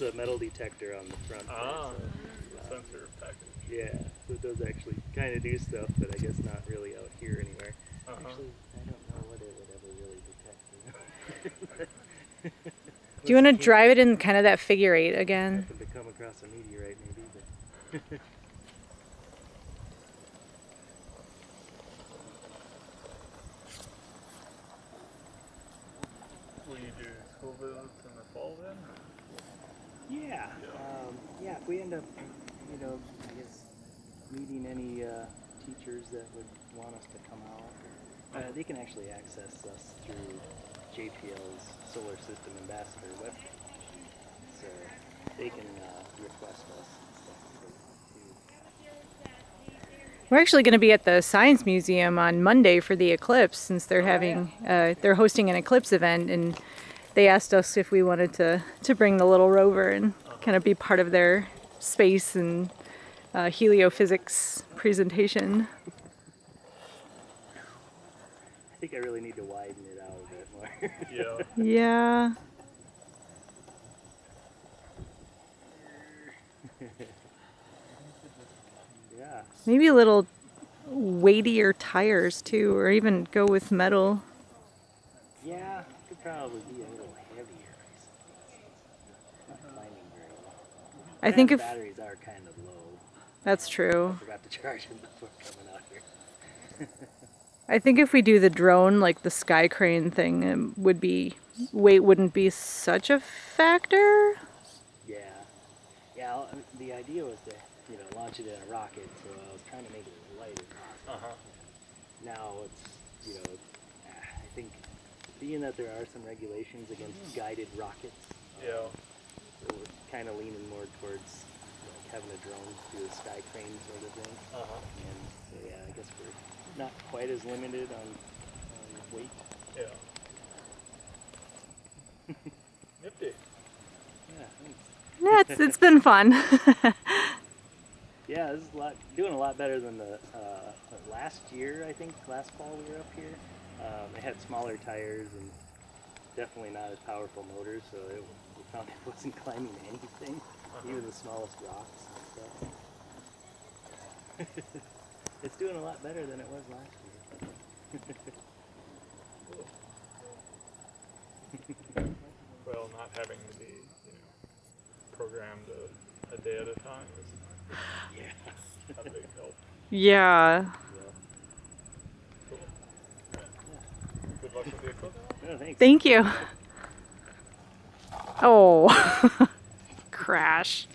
It's a metal detector on the front. Ah, there, so, sensor package. yeah, so it does actually kind of do stuff, but I guess not really out here anywhere. Actually, I don't know what it would ever really detect. Do you want to drive it in kind of that figure eight again? Happen to come across a meteorite, maybe. But Will you do school visits in the fall then? yeah, yeah. If we end up, I guess meeting any teachers that would want us to come out, they can actually access us through JPL's Solar System Ambassador webpage. So they can request us and stuff. We're actually going to be at the Science Museum on Monday for the eclipse, since they're having they're hosting an eclipse event, and they asked us if we wanted to bring the little rover and kind of be part of their space and heliophysics presentation. I think I really need to widen it out a bit more. Yeah. Yeah. Yeah. Maybe a little weightier tires too, or even go with metal. Yeah, could probably be a little heavier. Not climbing very well. I think if batteries are kind of low. that's true. I forgot to charge them before coming out here. I think if we do the drone, like the sky crane thing, weight wouldn't be such a factor. Yeah. Yeah, the idea was to, launch it in a rocket, so I was trying to make it as light as possible. Now it's, I think, being that there are some regulations against guided rockets, Yeah. so we're kind of leaning more towards having a drone do a sky crane sort of thing. And so, yeah, I guess we're not quite as limited on weight. Yeah. Nifty. Yeah, thanks. Yeah, it's been fun. Yeah, this is doing a lot better than the last year. I think last fall we were up here. It had smaller tires and definitely not as powerful motors, so we found it wasn't climbing anything, even the smallest rocks and stuff. It's doing a lot better than it was last year. Well, not having to be, programmed a day at a time is a big help. Yeah. Cool. Yeah. Good luck with the eclipse. Oh, thanks. Thank you. Oh, crash.